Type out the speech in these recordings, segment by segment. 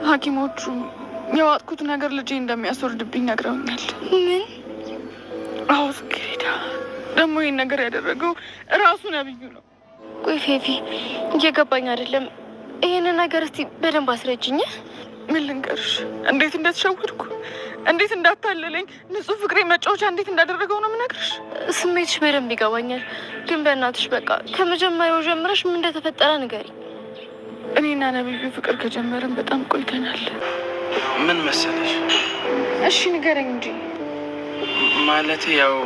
ሐኪሞቹ የዋጥኩት ነገር ልጄ እንደሚያስወርድብኝ ነግረውኛል። ምን? አዎ ጽጌረዳ፣ ደግሞ ይህን ነገር ያደረገው እራሱ ነብዩ ነው። ቆይ ፌቪ፣ እየገባኝ አይደለም። ይህንን ነገር እስቲ በደንብ አስረጅኝ። ምን ልንገርሽ? እንዴት እንደተሸወድኩ፣ እንዴት እንዳታለለኝ፣ ንጹህ ፍቅሬ መጫወቻ እንዴት እንዳደረገው ነው የምነግርሽ። ስሜትሽ በደንብ ይገባኛል፣ ግን በእናትሽ በቃ ከመጀመሪያው ጀምረሽ ምን እንደተፈጠረ ንገሪ። እኔና ነብዩ ፍቅር ከጀመረን በጣም ቆይተናል። ምን መሰለሽ? እሺ ንገረኝ እንጂ። ማለት ያው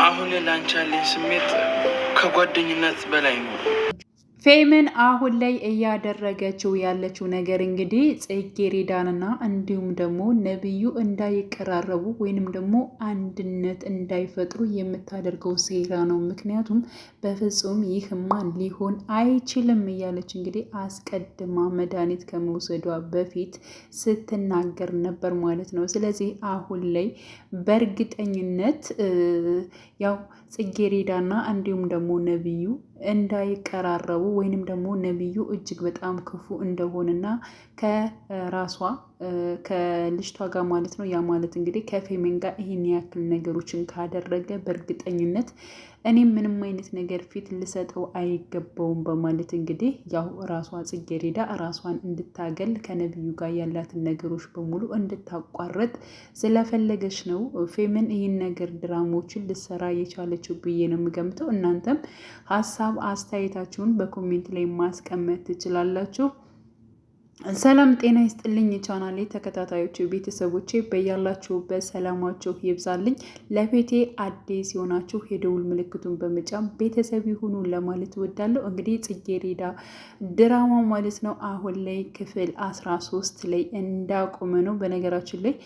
አሁን ላንቺ ያለኝ ስሜት ከጓደኝነት በላይ ነው። ፌመን አሁን ላይ እያደረገችው ያለችው ነገር እንግዲህ ጽጌረዳንና እንዲሁም ደግሞ ነብዩ እንዳይቀራረቡ ወይንም ደግሞ አንድነት እንዳይፈጥሩ የምታደርገው ሴራ ነው። ምክንያቱም በፍጹም ይህማ ሊሆን አይችልም እያለች እንግዲህ አስቀድማ መድኃኒት ከመውሰዷ በፊት ስትናገር ነበር ማለት ነው። ስለዚህ አሁን ላይ በእርግጠኝነት ያው ጽጌረዳና እንዲሁም ደግሞ ነብዩ እንዳይቀራረቡ ወይንም ደግሞ ነብዩ እጅግ በጣም ክፉ እንደሆነና ከራሷ ከልጅቷ ጋር ማለት ነው። ያ ማለት እንግዲህ ከፌመን ጋር ይህን ያክል ነገሮችን ካደረገ በእርግጠኝነት እኔም ምንም አይነት ነገር ፊት ልሰጠው አይገባውም በማለት እንግዲህ ያው ራሷ ጽጌረዳ ራሷን እንድታገል ከነብዩ ጋር ያላትን ነገሮች በሙሉ እንድታቋረጥ ስለፈለገች ነው ፌመን ይህን ነገር ድራማዎችን ልሰራ የቻለችው ብዬ ነው የምገምተው። እናንተም ሀሳብ አስተያየታችሁን በኮሜንት ላይ ማስቀመጥ ትችላላችሁ። ሰላም ጤና ይስጥልኝ ቻናሌ ተከታታዮች ቤተሰቦቼ በያላችሁበት ሰላማችሁ ይብዛልኝ። ለቤቴ አዲስ የሆናችሁ የደውል ምልክቱን በመጫን ቤተሰብ ይሁኑ ለማለት እወዳለሁ። እንግዲህ ጽጌረዳ ድራማ ማለት ነው አሁን ላይ ክፍል 13 ላይ እንዳቆመ ነው። በነገራችን ላይ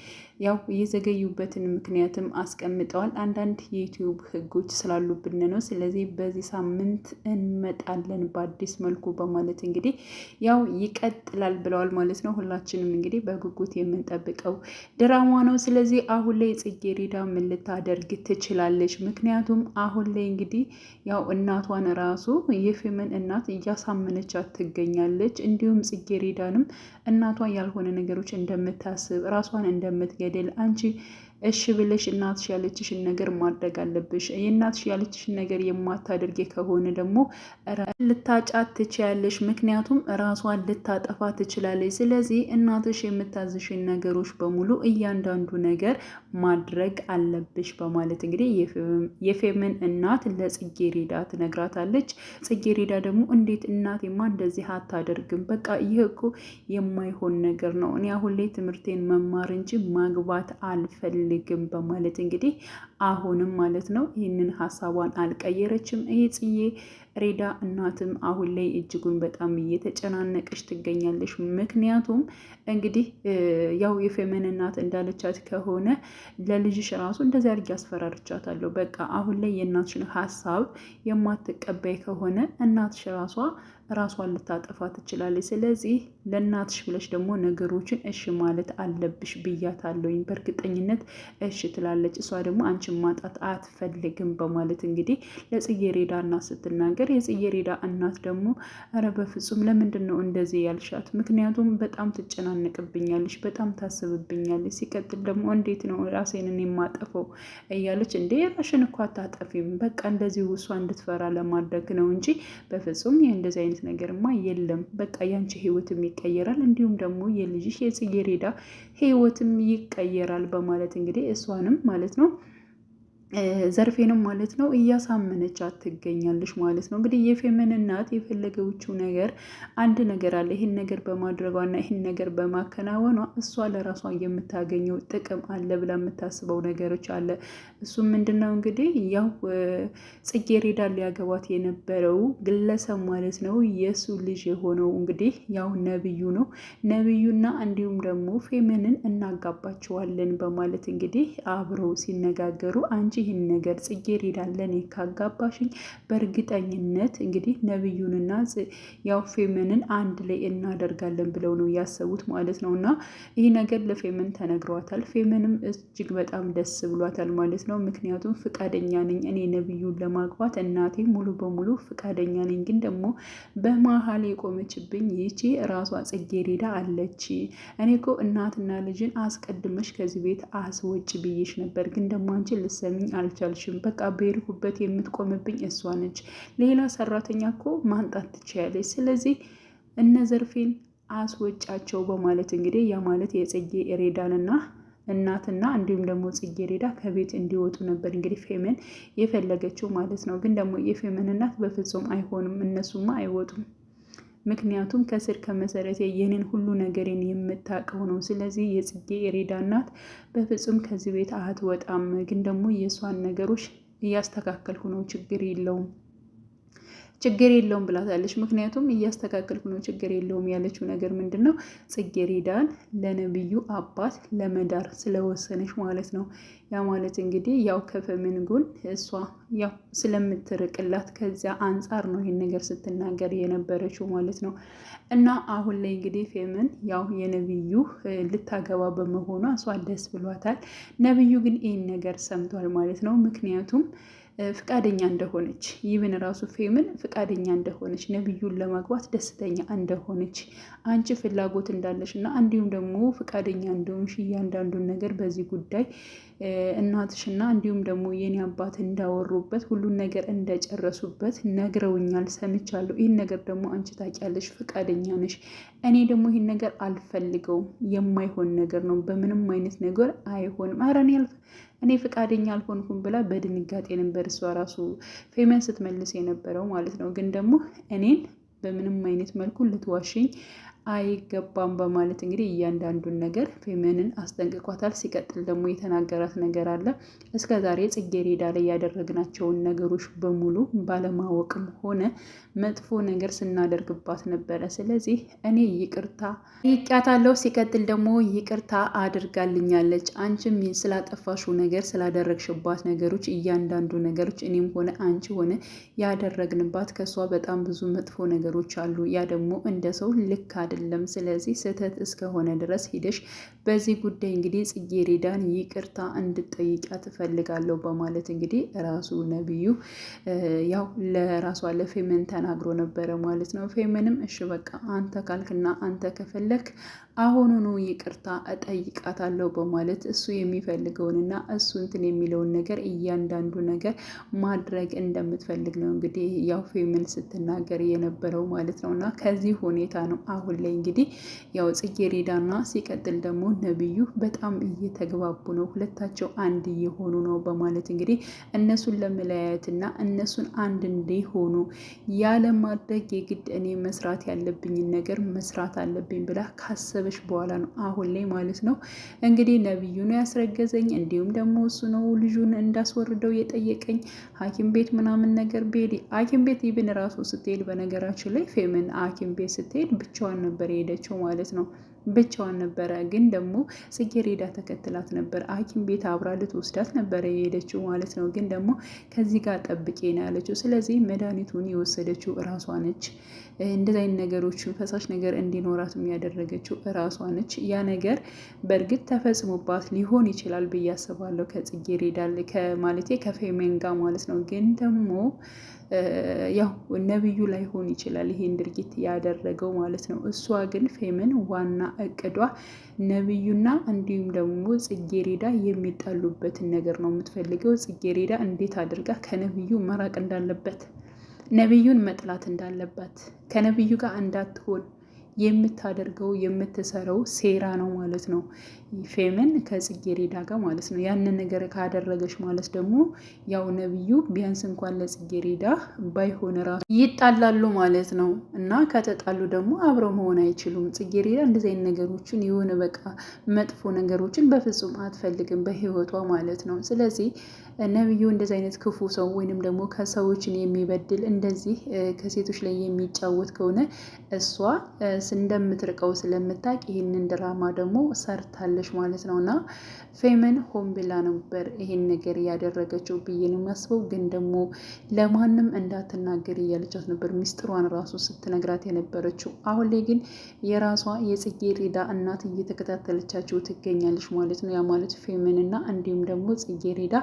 ያው የዘገዩበትን ምክንያትም አስቀምጠዋል። አንዳንድ የዩቲዩብ ህጎች ስላሉብን ነው። ስለዚህ በዚህ ሳምንት እንመጣለን በአዲስ መልኩ በማለት እንግዲህ ያው ይቀጥላል ብለዋል ማለት ነው። ሁላችንም እንግዲህ በጉጉት የምንጠብቀው ድራማ ነው። ስለዚህ አሁን ላይ ጽጌረዳ ምን ልታደርግ ትችላለች? ምክንያቱም አሁን ላይ እንግዲህ ያው እናቷን ራሱ የፌመን እናት እያሳመነቻት ትገኛለች። እንዲሁም ጽጌረዳንም እናቷ ያልሆነ ነገሮች እንደምታስብ ራሷን እንደምትገድል አንቺ እሺ ብለሽ እናትሽ ያለችሽን ነገር ማድረግ አለብሽ። የእናትሽ ያለችሽን ነገር የማታደርጊ ከሆነ ደግሞ ልታጫት ትችያለሽ። ምክንያቱም ራሷን ልታጠፋ ትችላለች። ስለዚህ እናትሽ የምታዝሽን ነገሮች በሙሉ እያንዳንዱ ነገር ማድረግ አለብሽ በማለት እንግዲህ የፌመን እናት ለጽጌረዳ ትነግራታለች። ጽጌረዳ ደግሞ እንዴት እናቴማ እንደዚህ አታደርግም፣ በቃ ይህ እኮ የማይሆን ነገር ነው። እኔ አሁን ላይ ትምህርቴን መማር እንጂ ማግባት አልፈልግም በማለት እንግዲህ አሁንም ማለት ነው ይህንን ሀሳቧን አልቀየረችም። ጽጌረዳ እናትም አሁን ላይ እጅጉን በጣም እየተጨናነቀች ትገኛለች። ምክንያቱም እንግዲህ ያው የፌመን እናት እንዳለቻት ከሆነ ለልጅሽ ራሱ እንደዚህ አድርጌ አስፈራርቻታለሁ። በቃ አሁን ላይ የእናትሽን ሀሳብ የማትቀበይ ከሆነ እናትሽ ራሷን ልታጠፋ ትችላለች። ስለዚህ ለእናትሽ ብለሽ ደግሞ ነገሮችን እሺ ማለት አለብሽ ብያታለሁኝ። በእርግጠኝነት እሺ ትላለች። እሷ ደግሞ አንቺን ማጣት አትፈልግም በማለት እንግዲህ ለጽጌረዳ እናት ስትናገር፣ የጽጌረዳ እናት ደግሞ ኧረ በፍጹም ለምንድን ነው እንደዚህ ያልሻት? ምክንያቱም በጣም ትጨናነቅብኛለች፣ በጣም ታስብብኛለች። ሲቀጥል ደግሞ እንዴት ነው ራሴንን የማጠፈው እያለች እንዴ ራሽን እኮ አታጠፊም፣ በቃ እንደዚሁ እሷ እንድትፈራ ለማድረግ ነው እንጂ በፍጹም እንደዚህ አይነት ነገርማ የለም። በቃ ያንቺ ህይወትም ይቀየራል፣ እንዲሁም ደግሞ የልጅሽ የጽጌረዳ ህይወትም ይቀየራል በማለት እንግዲህ እሷንም ማለት ነው ዘርፌንም ማለት ነው እያሳመነቻት ትገኛለች ማለት ነው። እንግዲህ የፌመን እናት የፈለገችው ነገር አንድ ነገር አለ። ይህን ነገር በማድረጓና ይህን ነገር በማከናወኗ እሷ ለራሷ የምታገኘው ጥቅም አለ ብላ የምታስበው ነገሮች አለ። እሱም ምንድነው እንግዲህ ያው ጽጌረዳ ሊያገባት የነበረው ግለሰብ ማለት ነው የእሱ ልጅ የሆነው እንግዲህ ያው ነብዩ ነው። ነብዩና እንዲሁም ደግሞ ፌመንን እናጋባቸዋለን በማለት እንግዲህ አብረው ሲነጋገሩ አንቺ ይህን ነገር ጽጌረዳን ለእኔ ካጋባሽኝ በእርግጠኝነት እንግዲህ ነብዩንና ያው ፌመንን አንድ ላይ እናደርጋለን ብለው ነው ያሰቡት ማለት ነው። እና ይህ ነገር ለፌመን ተነግሯታል። ፌመንም እጅግ በጣም ደስ ብሏታል ማለት ነው። ምክንያቱም ፍቃደኛ ነኝ እኔ ነብዩን ለማግባት እናቴ ሙሉ በሙሉ ፍቃደኛ ነኝ፣ ግን ደግሞ በመሀል የቆመችብኝ ይቺ ራሷ ጽጌረዳ አለች። እኔ እኮ እናትና ልጅን አስቀድመሽ ከዚህ ቤት አስወጭ ብዬሽ ነበር፣ ግን ደግሞ አንቺ ልሰሚኝ አልቻልሽም። በቃ በሄድኩበት የምትቆምብኝ እሷ ነች። ሌላ ሰራተኛ እኮ ማንጣት ትችያለች። ስለዚህ እነ ዘርፌን አስወጫቸው በማለት እንግዲህ ያ ማለት የጽጌረዳንና እናትና እንዲሁም ደግሞ ጽጌረዳ ከቤት እንዲወጡ ነበር እንግዲህ ፌመን የፈለገችው ማለት ነው። ግን ደግሞ የፌመን እናት በፍጹም አይሆንም፣ እነሱማ አይወጡም። ምክንያቱም ከስር ከመሰረቴ የኔን ሁሉ ነገሬን የምታውቀው ነው። ስለዚህ የጽጌረዳ እናት በፍጹም ከዚህ ቤት አትወጣም። ግን ደግሞ የእሷን ነገሮች እያስተካከልኩ ነው፣ ችግር የለውም ብላታለች። ምክንያቱም እያስተካከልኩ ነው ችግር የለውም ያለችው ነገር ምንድን ነው? ጽጌረዳን ለነብዩ አባት ለመዳር ስለወሰነች ማለት ነው። ያ ማለት እንግዲህ ያው ከፌመን ጎን እሷ ያው ስለምትርቅላት ከዚያ አንጻር ነው ይህን ነገር ስትናገር የነበረችው ማለት ነው። እና አሁን ላይ እንግዲህ ፌመን ያው የነብዩ ልታገባ በመሆኗ እሷ ደስ ብሏታል። ነብዩ ግን ይህን ነገር ሰምቷል ማለት ነው። ምክንያቱም ፍቃደኛ እንደሆነች ይብን ራሱ ፌመን ፍቃደኛ እንደሆነች ነብዩን ለማግባት ደስተኛ እንደሆነች አንቺ ፍላጎት እንዳለሽ እና እንዲሁም ደግሞ ፍቃደኛ እንደሆንሽ እያንዳንዱን ነገር በዚህ ጉዳይ እናትሽና እንዲሁም ደግሞ የኔ አባት እንዳወሩበት ሁሉን ነገር እንደጨረሱበት ነግረውኛል፣ ሰምቻለሁ። ይህን ነገር ደግሞ አንቺ ታውቂያለሽ፣ ፍቃደኛ ነሽ። እኔ ደግሞ ይህን ነገር አልፈልገውም፣ የማይሆን ነገር ነው፣ በምንም አይነት ነገር አይሆንም። ኧረ እኔ ፍቃደኛ አልሆንኩም ብላ በድንጋጤ ነበር እሷ ራሱ ፌመን ስትመልስ የነበረው ማለት ነው። ግን ደግሞ እኔን በምንም አይነት መልኩ ልትዋሽኝ አይገባም በማለት እንግዲህ እያንዳንዱን ነገር ፌመንን አስጠንቅቋታል። ሲቀጥል ደግሞ የተናገራት ነገር አለ። እስከ ዛሬ ጽጌረዳ ላይ ያደረግናቸውን ነገሮች በሙሉ ባለማወቅም ሆነ መጥፎ ነገር ስናደርግባት ነበረ። ስለዚህ እኔ ይቅርታ ይቅያታለሁ። ሲቀጥል ደግሞ ይቅርታ አድርጋልኛለች። አንቺም ስላጠፋሽው ነገር ስላደረግሽባት ነገሮች እያንዳንዱ ነገሮች እኔም ሆነ አንቺ ሆነ ያደረግንባት ከሷ በጣም ብዙ መጥፎ ነገሮች አሉ። ያ ደግሞ እንደ ሰው ልክ አይደለም። ስለዚህ ስህተት እስከሆነ ድረስ ሂደሽ በዚህ ጉዳይ እንግዲህ ጽጌረዳን ይቅርታ እንድጠይቂያት እፈልጋለሁ በማለት እንግዲህ ራሱ ነብዩ ያው ለራሷ ለፌመን ተናግሮ ነበረ ማለት ነው። ፌመንም እሺ በቃ አንተ ካልክና አንተ ከፈለክ አሁኑኑ ይቅርታ እጠይቃታለሁ በማለት እሱ የሚፈልገውንና እሱ እንትን የሚለውን ነገር እያንዳንዱ ነገር ማድረግ እንደምትፈልግ ነው እንግዲህ ያው ፌመን ስትናገር የነበረው ማለት ነው። እና ከዚህ ሁኔታ ነው አሁን ላይ እንግዲህ ያው ጽጌረዳና ሲቀጥል ደግሞ ነብዩ በጣም እየተግባቡ ነው፣ ሁለታቸው አንድ እየሆኑ ነው በማለት እንግዲህ እነሱን ለመለያየትና እነሱን አንድ እንዲሆኑ ያለማድረግ የግድ እኔ መስራት ያለብኝን ነገር መስራት አለብኝ ብላ ካሰበች በኋላ ነው አሁን ላይ ማለት ነው እንግዲህ ነብዩ ነው ያስረገዘኝ፣ እንዲሁም ደግሞ እሱ ነው ልጁን እንዳስወርደው የጠየቀኝ። ሐኪም ቤት ምናምን ነገር ቤዲ ሐኪም ቤት ይብን ራሱ ስትሄድ በነገራችን ላይ ፌመን ሐኪም ቤት ስትሄድ ብቻዋን ነበር የሄደችው ማለት ነው። ብቻዋን ነበረ፣ ግን ደግሞ ጽጌረዳ ተከትላት ነበር። ሐኪም ቤት አብራ ልትወስዳት ነበረ የሄደችው ማለት ነው። ግን ደግሞ ከዚህ ጋር ጠብቄ ነው ያለችው። ስለዚህ መድኃኒቱን የወሰደችው እራሷ ነች። እንደዚህ አይነት ነገሮችን ፈሳሽ ነገር እንዲኖራት ያደረገችው እራሷ ነች። ያ ነገር በእርግጥ ተፈጽሞባት ሊሆን ይችላል ብዬ አስባለሁ ከጽጌረዳ ማለቴ ከፌመን ጋር ማለት ነው። ግን ደግሞ ያው ነብዩ ላይሆን ይችላል ይሄን ድርጊት ያደረገው ማለት ነው። እሷ ግን ፌመን ዋና እቅዷ ነብዩና እንዲሁም ደግሞ ጽጌረዳ የሚጣሉበትን ነገር ነው የምትፈልገው። ጽጌረዳ እንዴት አድርጋ ከነብዩ መራቅ እንዳለበት፣ ነብዩን መጥላት እንዳለባት፣ ከነብዩ ጋር እንዳትሆን የምታደርገው የምትሰራው ሴራ ነው ማለት ነው ፌመን ከጽጌረዳ ጋር ማለት ነው። ያንን ነገር ካደረገች ማለት ደግሞ ያው ነብዩ ቢያንስ እንኳን ለጽጌረዳ ባይሆን ራሱ ይጣላሉ ማለት ነው። እና ከተጣሉ ደግሞ አብረው መሆን አይችሉም። ጽጌረዳ እንደዚህ አይነት ነገሮችን የሆነ በቃ መጥፎ ነገሮችን በፍጹም አትፈልግም በህይወቷ ማለት ነው። ስለዚህ ነብዩ እንደዚህ አይነት ክፉ ሰው ወይንም ደግሞ ከሰዎችን የሚበድል እንደዚህ ከሴቶች ላይ የሚጫወት ከሆነ እሷ እንደምትርቀው ስለምታውቅ ይህንን ድራማ ደግሞ ሰርታለች ማለት ነው። እና ፌመን ሆን ብላ ነበር ይሄን ነገር ያደረገችው ብዬ ነው የሚያስበው። ግን ደግሞ ለማንም እንዳትናገር እያለቻት ነበር ሚስጥሯን ራሱ ስትነግራት የነበረችው። አሁን ላይ ግን የራሷ የጽጌረዳ እናት እየተከታተለቻቸው ትገኛለች ማለት ነው። ያ ማለት ፌመን እና እንዲሁም ደግሞ ጽጌረዳ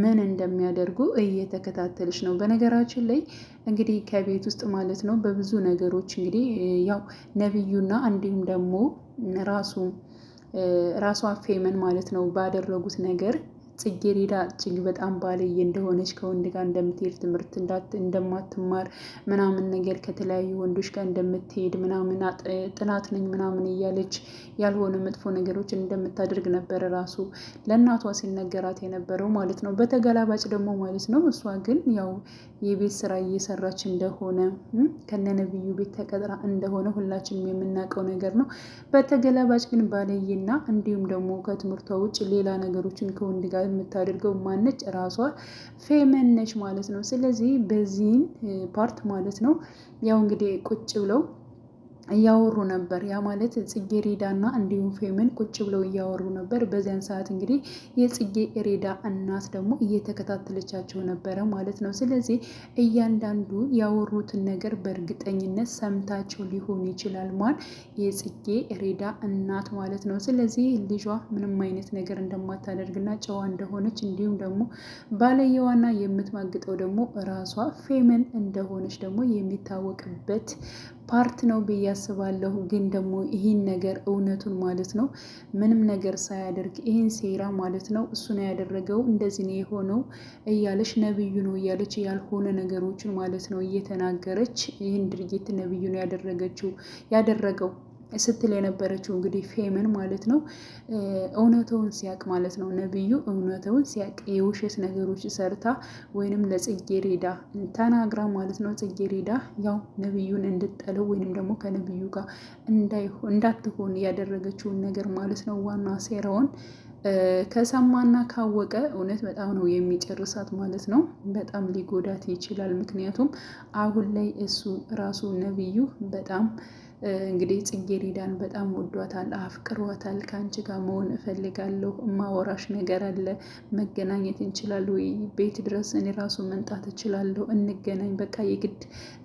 ምን እንደሚያደርጉ እየተከታተለች ነው። በነገራችን ላይ እንግዲህ ከቤት ውስጥ ማለት ነው በብዙ ነገሮች እንግዲህ ያው ነብዩና እንዲሁም ደግሞ ራሷ ፌመን ማለት ነው ባደረጉት ነገር ጽጌረዳ እጅግ በጣም ባለየ እንደሆነች ከወንድ ጋር እንደምትሄድ ትምህርት እንደማትማር ምናምን ነገር ከተለያዩ ወንዶች ጋር እንደምትሄድ ምናምን ጥናት ነኝ ምናምን እያለች ያልሆነ መጥፎ ነገሮችን እንደምታደርግ ነበር ራሱ ለእናቷ ሲነገራት የነበረው ማለት ነው። በተገላባጭ ደግሞ ማለት ነው እሷ ግን ያው የቤት ስራ እየሰራች እንደሆነ ከነነብዩ ቤት ተቀጥራ እንደሆነ ሁላችንም የምናውቀው ነገር ነው። በተገላባጭ ግን ባለየና እንዲሁም ደግሞ ከትምህርቷ ውጭ ሌላ ነገሮችን ከወንድ ጋር የምታደርገው ማነች? ራሷ ፌመን ነች ማለት ነው። ስለዚህ በዚህን ፓርት ማለት ነው ያው እንግዲህ ቁጭ ብለው እያወሩ ነበር። ያ ማለት ጽጌረዳና እንዲሁም ፌመን ቁጭ ብለው እያወሩ ነበር። በዚያን ሰዓት እንግዲህ የጽጌረዳ እናት ደግሞ እየተከታተለቻቸው ነበረ ማለት ነው። ስለዚህ እያንዳንዱ ያወሩትን ነገር በእርግጠኝነት ሰምታቸው ሊሆን ይችላል። ማን? የጽጌረዳ እናት ማለት ነው። ስለዚህ ልጇ ምንም አይነት ነገር እንደማታደርግና ጨዋ እንደሆነች እንዲሁም ደግሞ ባለየዋና የምትማግጠው ደግሞ ራሷ ፌመን እንደሆነች ደግሞ የሚታወቅበት ፓርት ነው ብዬ አስባለሁ። ግን ደግሞ ይህን ነገር እውነቱን ማለት ነው ምንም ነገር ሳያደርግ ይህን ሴራ ማለት ነው እሱ ነው ያደረገው እንደዚህ ነው የሆነው እያለች ነብዩ ነው እያለች ያልሆነ ነገሮችን ማለት ነው እየተናገረች ይህን ድርጊት ነብዩ ነው ያደረገው ስትል የነበረችው እንግዲህ ፌመን ማለት ነው እውነታውን ሲያቅ ማለት ነው ነብዩ እውነታውን ሲያቅ የውሸት ነገሮች ሰርታ ወይንም ለጽጌረዳ ተናግራ ማለት ነው ጽጌረዳ ያው ነብዩን እንድጠለው ወይንም ደግሞ ከነብዩ ጋር እንዳትሆን ያደረገችውን ነገር ማለት ነው ዋና ሴራውን ከሰማና ካወቀ እውነት በጣም ነው የሚጨርሳት ማለት ነው። በጣም ሊጎዳት ይችላል። ምክንያቱም አሁን ላይ እሱ ራሱ ነብዩ በጣም እንግዲህ ጽጌረዳን በጣም ወዷታል፣ አፍቅሯታል። ከአንቺ ጋር መሆን እፈልጋለሁ፣ እማወራሽ ነገር አለ፣ መገናኘት እንችላለን ወይ? ቤት ድረስ እኔ ራሱ መምጣት እችላለሁ፣ እንገናኝ፣ በቃ የግድ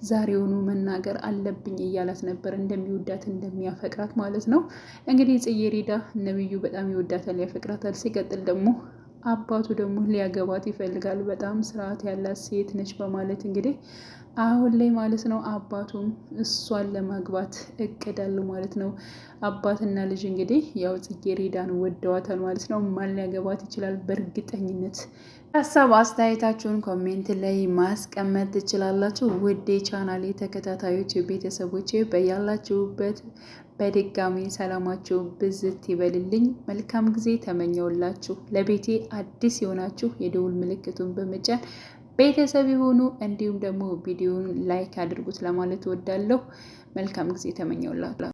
ዛሬውኑ መናገር አለብኝ እያላት ነበር፣ እንደሚወዳት እንደሚያፈቅራት ማለት ነው። እንግዲህ ጽጌረዳ ነብዩ በጣም ይወዳታል፣ ያፈቅራታል። ሲቀጥል ደግሞ አባቱ ደግሞ ሊያገባት ይፈልጋል። በጣም ስርዓት ያላት ሴት ነች በማለት እንግዲህ አሁን ላይ ማለት ነው አባቱም እሷን ለማግባት እቅዳሉ ማለት ነው። አባትና ልጅ እንግዲህ ያው ጽጌረዳን ወደዋታል ማለት ነው። ማን ሊያገባት ይችላል? በእርግጠኝነት ሀሳብ አስተያየታችሁን ኮሜንት ላይ ማስቀመጥ ትችላላችሁ። ውድ ቻናሌ ተከታታዮች ቤተሰቦች በያላችሁበት በድጋሚ ሰላማችሁ ብዝት ይበልልኝ። መልካም ጊዜ ተመኘውላችሁ። ለቤቴ አዲስ የሆናችሁ የደውል ምልክቱን በመጫን ቤተሰብ የሆኑ እንዲሁም ደግሞ ቪዲዮውን ላይክ አድርጉት ለማለት እወዳለሁ። መልካም ጊዜ ተመኘውላችሁ።